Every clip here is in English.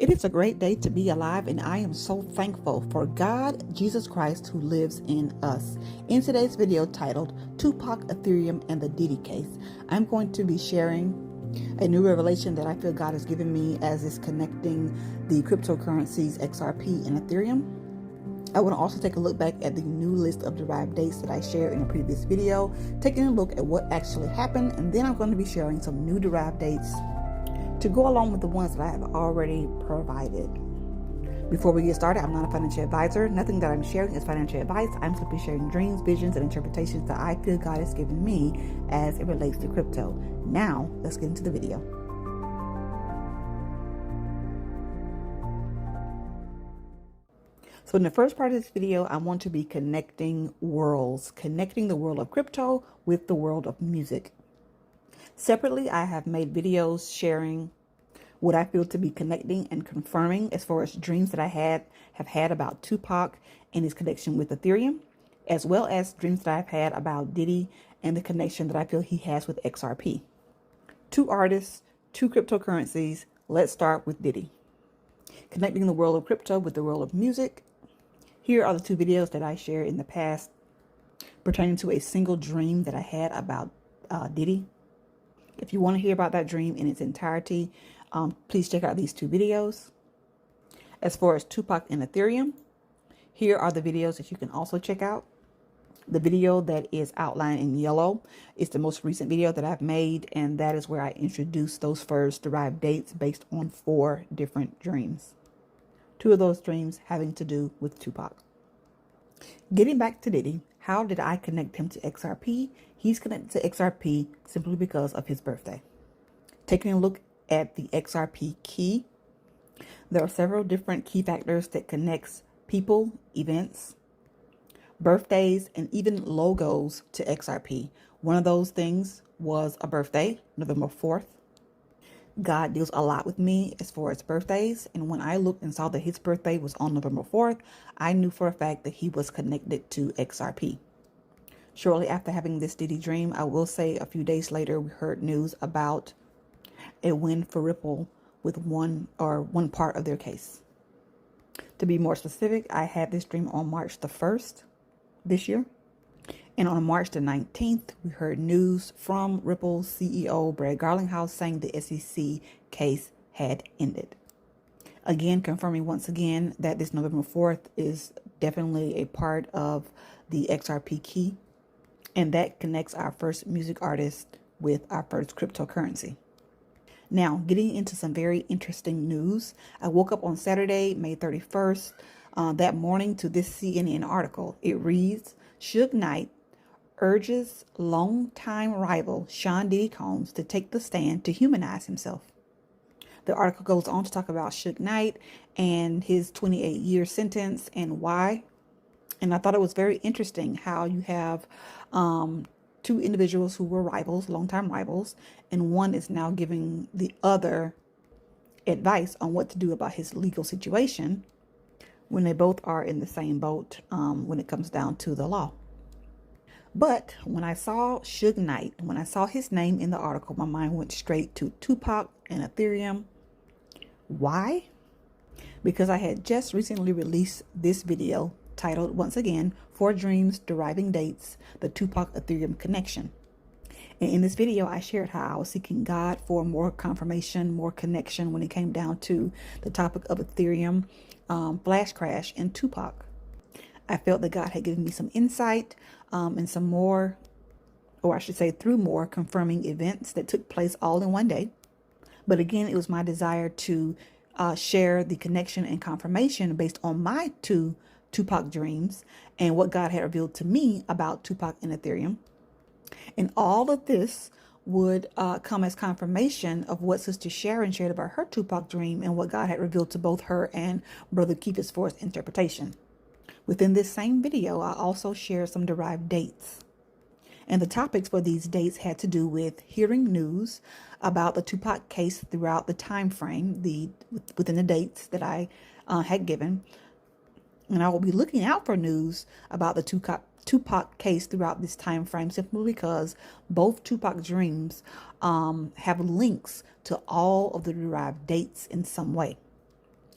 It is a great day to be alive, and I am so thankful for God, Jesus Christ, who lives in us. In today's video titled Tupac Ethereum and the Diddy Case, I'm going to be sharing a new revelation that I feel God has given me as is connecting the cryptocurrencies XRP and Ethereum. I want to also take a look back at the new list of derived dates that I shared in a previous video, taking a look at what actually happened, and then I'm going to be sharing some new derived dates to go along with the ones that I have already provided. Before we get started, I'm not a financial advisor. Nothing that I'm sharing is financial advice. I'm simply sharing dreams, visions, and interpretations that I feel God has given me as it relates to crypto. Now, let's get into the video. So in the first part of this video, I want to be connecting worlds, connecting the world of crypto with the world of music. Separately, I have made videos sharing what I feel to be connecting and confirming as far as dreams that I have had about Tupac and his connection with Ethereum, as well as dreams that I've had about Diddy and the connection that I feel he has with XRP. Two artists, two cryptocurrencies. Let's start with Diddy. Connecting the world of crypto with the world of music. Here are the two videos that I shared in the past pertaining to a single dream that I had about Diddy. If you want to hear about that dream in its entirety, please check out these two videos. As far as Tupac and Ethereum, here are the videos that you can also check out. The video that is outlined in yellow is the most recent video that I've made, and that is where I introduced those first derived dates based on 4 different dreams. 2 of those dreams having to do with Tupac. Getting back to Diddy, how did I connect him to XRP? He's connected to XRP simply because of his birthday. Taking a look at the XRP key, there are several different key factors that connects people, events, birthdays, and even logos to XRP. One of those things was a birthday, November 4th. God deals a lot with me as far as birthdays, and when I looked and saw that his birthday was on November 4th, I knew for a fact that he was connected to XRP. Shortly after having this Diddy dream, I will say a few days later, we heard news about a win for Ripple with one part of their case. To be more specific, I had this dream on March the 1st this year. And on March the 19th, we heard news from Ripple's CEO, Brad Garlinghouse, saying the SEC case had ended. Again, confirming once again that this November 4th is definitely a part of the XRP key. And that connects our first music artist with our first cryptocurrency. Now, getting into some very interesting news. I woke up on Saturday, May 31st, that morning to this CNN article. It reads, Suge Knight urges longtime rival Sean Diddy Combs to take the stand to humanize himself. The article goes on to talk about Suge Knight and his 28-year sentence and why. And I thought it was very interesting how you have 2 individuals who were rivals, longtime rivals, and one is now giving the other advice on what to do about his legal situation when they both are in the same boat when it comes down to the law. But when I saw Suge Knight, when I saw his name in the article, my mind went straight to Tupac and Ethereum. Why? Because I had just recently released this video titled, once again, 4 Dreams, Deriving Dates, the Tupac Ethereum Connection. And in this video, I shared how I was seeking God for more confirmation, more connection when it came down to the topic of Ethereum, flash crash, and Tupac. I felt that God had given me some insight and some more, or I should say through more confirming events that took place all in one day. But again, it was my desire to share the connection and confirmation based on my 2 Tupac dreams and what God had revealed to me about Tupac and Ethereum. And all of this would come as confirmation of what Sister Sharon shared about her Tupac dream and what God had revealed to both her and Brother Keith as far as interpretation. Within this same video, I also shared some derived dates. And the topics for these dates had to do with hearing news about the Tupac case throughout the time frame, within the dates that I had given. And I will be looking out for news about the Tupac case throughout this time frame simply because both Tupac dreams have links to all of the derived dates in some way.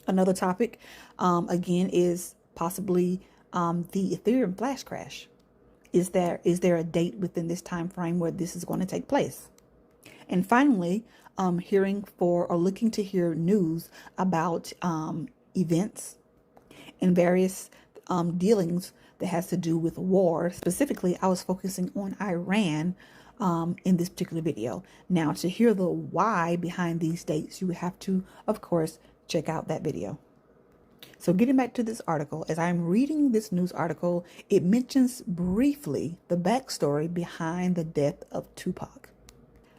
Another topic, again, is possibly the Ethereum flash crash. Is there a date within this time frame where this is going to take place? And finally, hearing for or looking to hear news about events and various dealings that has to do with war. Specifically, I was focusing on Iran in this particular video. Now, to hear the why behind these dates, you would have to, of course, check out that video. So getting back to this article, as I'm reading this news article, it mentions briefly the backstory behind the death of Tupac.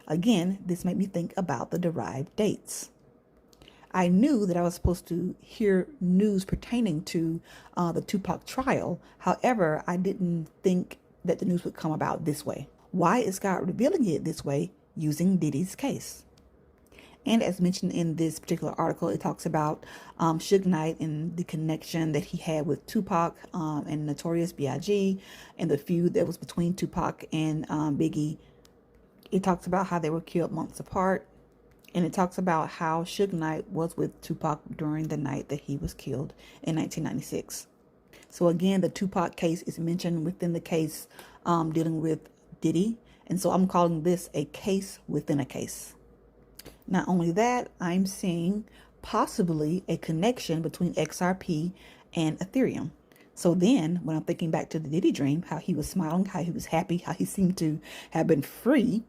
Again, this made me think about the derived dates. I knew that I was supposed to hear news pertaining to the Tupac trial. However, I didn't think that the news would come about this way. Why is God revealing it this way using Diddy's case? And as mentioned in this particular article, it talks about Suge Knight and the connection that he had with Tupac and Notorious B.I.G. and the feud that was between Tupac and Biggie. It talks about how they were killed months apart. And it talks about how Suge Knight was with Tupac during the night that he was killed in 1996. So again, the Tupac case is mentioned within the case dealing with Diddy. And so I'm calling this a case within a case. Not only that, I'm seeing possibly a connection between XRP and Ethereum. So then when I'm thinking back to the Diddy dream, how he was smiling, how he was happy, how he seemed to have been free,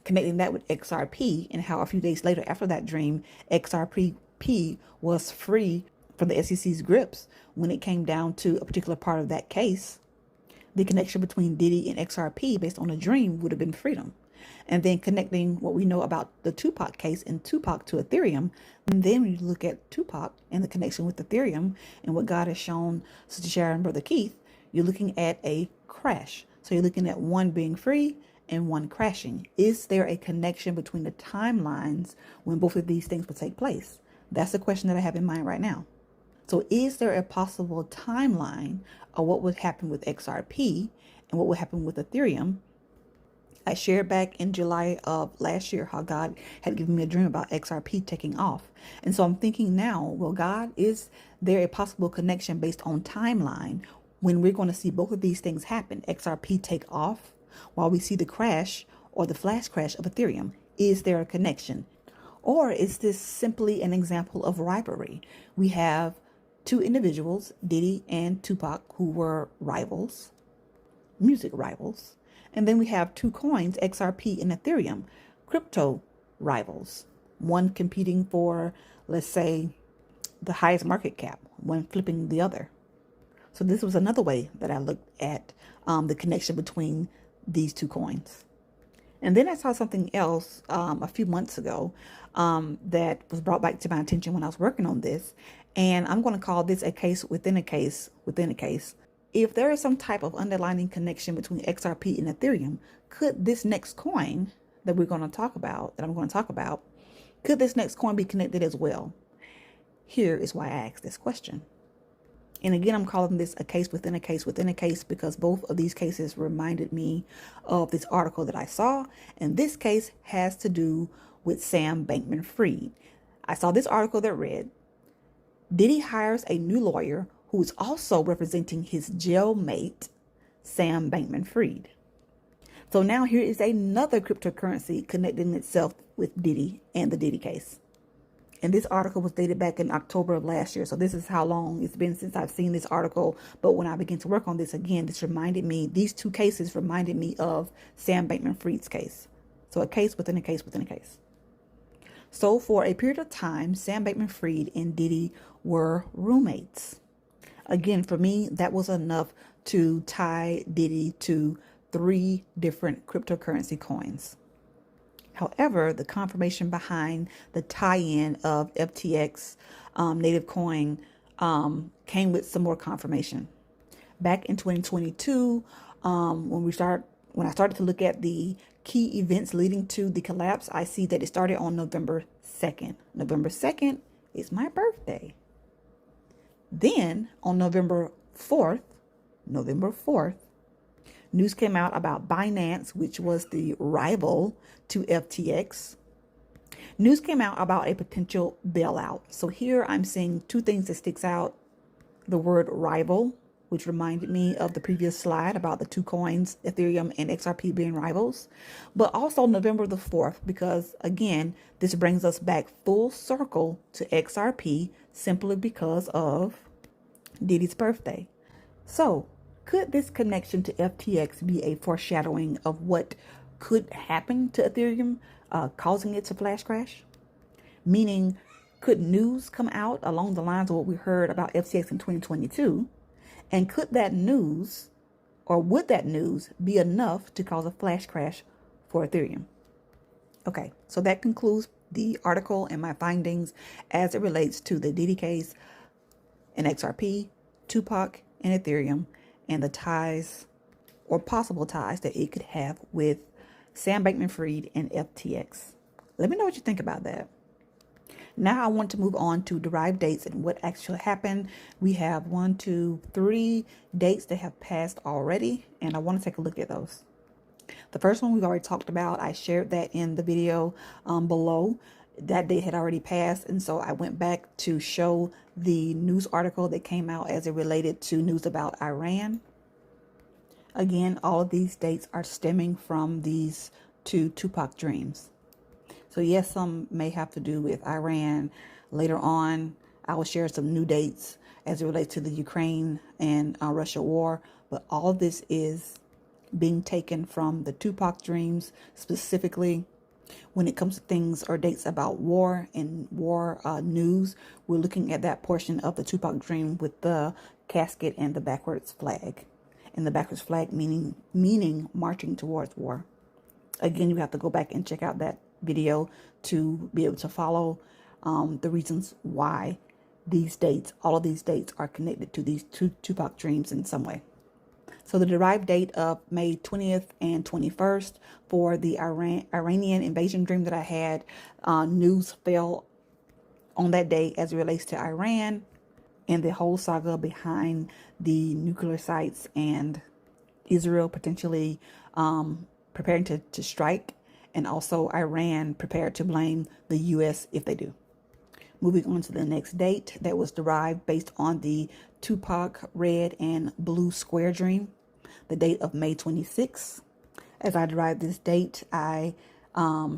connecting that with XRP, and how a few days later after that dream, XRP was free from the SEC's grips when it came down to a particular part of that case. The connection between Diddy and XRP based on a dream would have been freedom. And then connecting what we know about the Tupac case and Tupac to Ethereum. And then when you look at Tupac and the connection with Ethereum and what God has shown Sister Sharon and Brother Keith, you're looking at a crash. So you're looking at one being free and one crashing. Is there a connection between the timelines when both of these things will take place? That's the question that I have in mind right now. So is there a possible timeline of what would happen with XRP and what would happen with Ethereum? I shared back in July of last year how God had given me a dream about XRP taking off. And so I'm thinking now, well, God, is there a possible connection based on timeline when we're going to see both of these things happen? XRP take off while we see the crash or the flash crash of Ethereum. Is there a connection? Or is this simply an example of rivalry? We have two individuals, Diddy and Tupac, who were rivals, music rivals. And then we have two coins, XRP and Ethereum, crypto rivals, one competing for, let's say, the highest market cap, one flipping the other. So this was another way that I looked at the connection between these two coins. And then I saw something else a few months ago that was brought back to my attention when I was working on this. And I'm going to call this a case within a case within a case. If there is some type of underlying connection between XRP and Ethereum, could this next coin that I'm going to talk about, could this next coin be connected as well? Here is why I asked this question. And again, I'm calling this a case within a case within a case because both of these cases reminded me of this article that I saw. And this case has to do with Sam-Bankman-Fried. I saw this article that read, Diddy hires a new lawyer who is also representing his jailmate, Sam-Bankman-Fried. So now here is another cryptocurrency connecting itself with Diddy and the Diddy case. And this article was dated back in October of last year. So this is how long it's been since I've seen this article. But when I began to work on this again, these two cases reminded me of Sam Bankman-Fried's case. So a case within a case within a case. So for a period of time, Sam Bankman-Fried and Diddy were roommates. Again, for me, that was enough to tie Diddy to 3 different cryptocurrency coins. However, the confirmation behind the tie-in of FTX native coin came with some more confirmation. Back in 2022, when I started to look at the key events leading to the collapse, I see that it started on November 2nd. November 2nd is my birthday. Then on November 4th, news came out about Binance, which was the rival to FTX. News came out about a potential bailout. So here I'm seeing two things that sticks out. The word rival, which reminded me of the previous slide about the two coins, Ethereum and XRP being rivals, but also November the 4th, because again, this brings us back full circle to XRP simply because of Diddy's birthday. So could this connection to FTX be a foreshadowing of what could happen to Ethereum, causing it to flash crash? Meaning, could news come out along the lines of what we heard about FTX in 2022? And could that news, or would that news be enough to cause a flash crash for Ethereum? Okay, so that concludes the article and my findings as it relates to the Diddy case and XRP, Tupac, and Ethereum, and the ties or possible ties that it could have with Sam-Bankman-Fried and FTX. Let me know what you think about that. Now I want to move on to derived dates and what actually happened. We have 3 dates that have passed already, and I want to take a look at those. The first one we've already talked about. I shared that in the video below. That date had already passed, and so I went back to show the news article that came out as it related to news about Iran. Again, all of these dates are stemming from these 2 Tupac dreams. So yes, some may have to do with Iran. Later on, I will share some new dates as it relates to the Ukraine and Russia war. But all of this is being taken from the Tupac dreams, specifically when it comes to things or dates about war and war news. We're looking at that portion of the Tupac dream with the casket and the backwards flag. And the backwards flag meaning marching towards war. Again, you have to go back and check out that video to be able to follow the reasons why all of these dates are connected to these 2 Tupac dreams in some way. So the derived date of May 20th and 21st for the Iranian invasion dream that I had, news fell on that day as it relates to Iran and the whole saga behind the nuclear sites and Israel potentially preparing to strike, and also Iran prepared to blame the U.S. if they do. Moving on to the next date that was derived based on the Tupac red and blue square dream, the date of May 26th. As I derived this date, I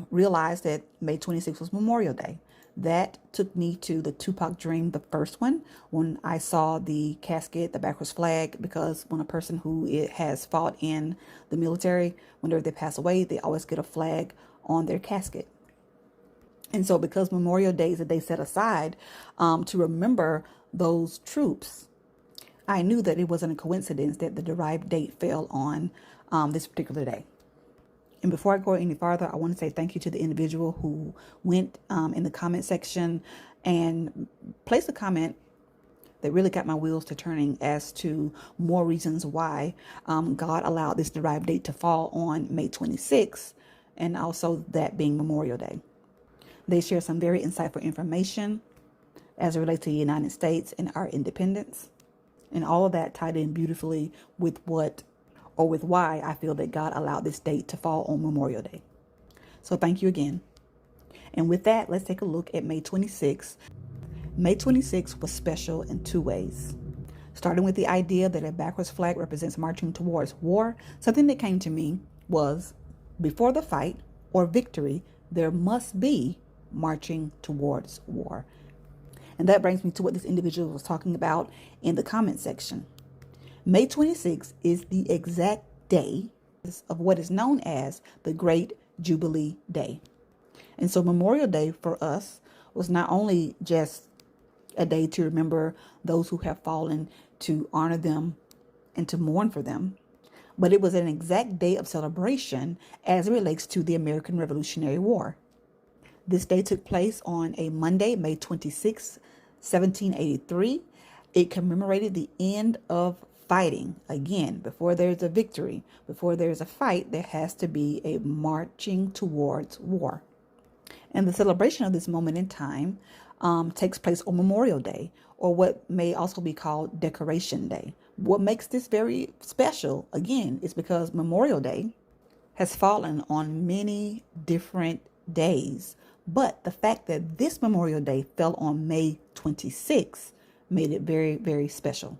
realized that May 26th was Memorial Day. That took me to the Tupac dream, the first one, when I saw the casket, the backwards flag, because when a person who has fought in the military, whenever they pass away, they always get a flag on their casket. And so because Memorial Day is a day set aside to remember those troops, I knew that it wasn't a coincidence that the derived date fell on this particular day. And before I go any farther, I want to say thank you to the individual who went in the comment section and placed a comment that really got my wheels to turning as to more reasons why God allowed this derived date to fall on May 26th, and also that being Memorial Day. They share some very insightful information as it relates to the United States and our independence. And all of that tied in beautifully with why I feel that God allowed this date to fall on Memorial Day. So thank you again. And with that, let's take a look at May 26th. May 26th was special in 2 ways. Starting with the idea that a backwards flag represents marching towards war, something that came to me was, before the fight or victory, there must be marching towards war. And that brings me to what this individual was talking about in the comment section. May 26th is the exact day of what is known as the Great Jubilee Day. And so Memorial Day for us was not only just a day to remember those who have fallen, to honor them and to mourn for them, but it was an exact day of celebration as it relates to the American Revolutionary War. This day took place on a Monday, May 26, 1783. It commemorated the end of fighting. Again, before there's a victory, before there's a fight, there has to be a marching towards war. And the celebration of this moment in time takes place on Memorial Day, or what may also be called Decoration Day. What makes this very special, again, is because Memorial Day has fallen on many different days, But the fact that this Memorial Day fell on May 26th made it very, very special.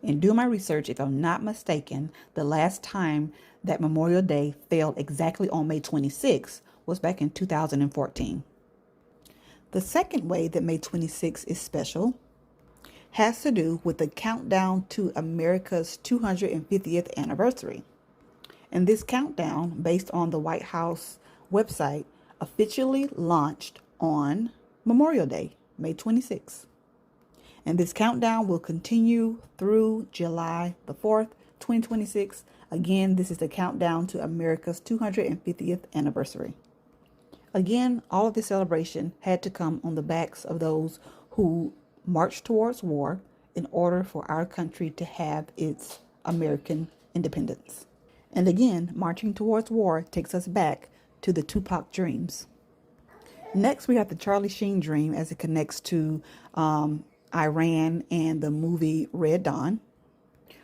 And doing my research, if I'm not mistaken, the last time that Memorial Day fell exactly on May 26th was back in 2014. The second way that May 26th is special has to do with the countdown to America's 250th anniversary. And this countdown, based on the White House website, officially launched on Memorial Day, May 26th. And this countdown will continue through July the 4th, 2026. Again, this is the countdown to America's 250th anniversary. Again, all of this celebration had to come on the backs of those who marched towards war in order for our country to have its American independence. And again, marching towards war takes us back to the Tupac dreams. Next, we have the Charlie Sheen dream as it connects to Iran and the movie Red Dawn,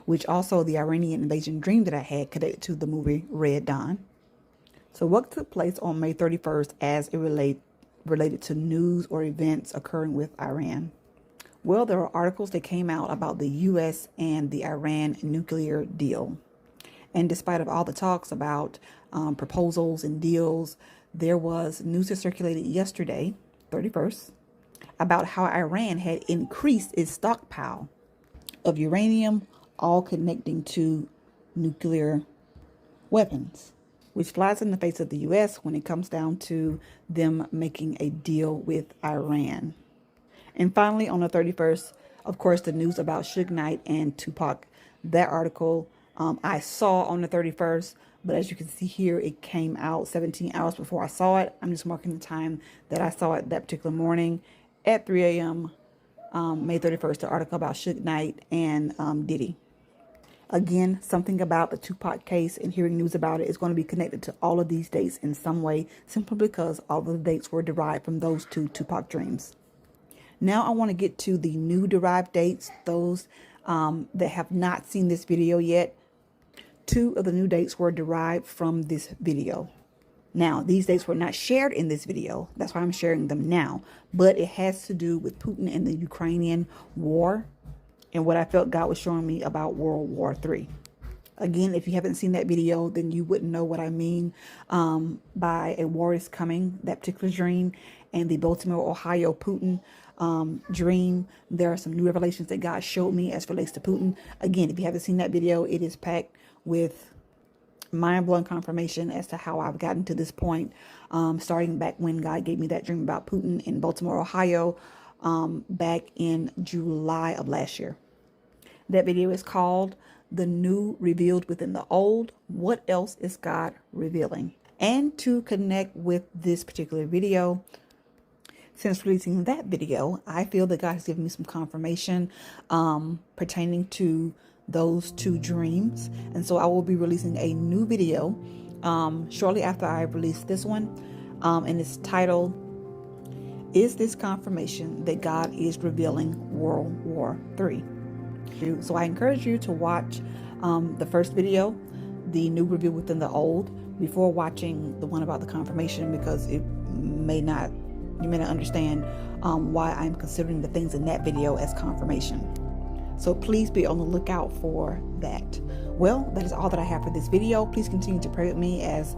which also the Iranian invasion dream that I had connected to the movie Red Dawn. So what took place on May 31st as it related to news or events occurring with Iran? Well, there are articles that came out about the U.S. and the Iran nuclear deal. And despite of all the talks about proposals and deals, there was news that circulated yesterday, 31st, about how Iran had increased its stockpile of uranium, all connecting to nuclear weapons, which flies in the face of the U.S. when it comes down to them making a deal with Iran. And finally, on the 31st, of course, the news about Suge Knight and Tupac. That article I saw on the 31st, but as you can see here, it came out 17 hours before I saw it. I'm just marking the time that I saw it that particular morning at 3 a.m. May 31st, the article about Suge Knight and Diddy. Again, something about the Tupac case and hearing news about it is going to be connected to all of these dates in some way, simply because all of the dates were derived from those two Tupac dreams. Now I want to get to the new derived dates, those that have not seen this video yet. Two of the new dates were derived from this video. Now, these dates were not shared in this video. That's why I'm sharing them now. But it has to do with Putin and the Ukrainian war and what I felt God was showing me about World War III. Again, if you haven't seen that video, then you wouldn't know what I mean by a war is coming, that particular dream, and the Baltimore, Ohio Putin dream. There are some new revelations that God showed me as relates to Putin. Again, if you haven't seen that video, it is packed with mind-blowing confirmation as to how I've gotten to this point, starting back when God gave me that dream about Putin in Baltimore, Ohio, back in July of last year. That video is called The New Revealed Within the Old. What else is God revealing? And to connect with this particular video, since releasing that video, I feel that God has given me some confirmation pertaining to those two dreams. And so I will be releasing a new video shortly after I release this one. And it's titled, Is This Confirmation That God is Revealing World War III? So I encourage you to watch the first video, The New Reveal Within the Old, before watching the one about the confirmation, because you may not understand why I'm considering the things in that video as confirmation. So please be on the lookout for that. Well, that is all that I have for this video. Please continue to pray with me as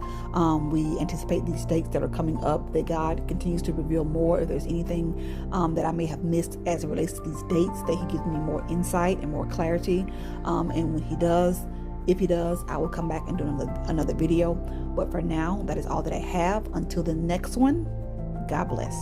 we anticipate these dates that are coming up, that God continues to reveal more. If there's anything that I may have missed as it relates to these dates, that He gives me more insight and more clarity. And when He does, if He does, I will come back and do another video. But for now, that is all that I have. Until the next one, God bless.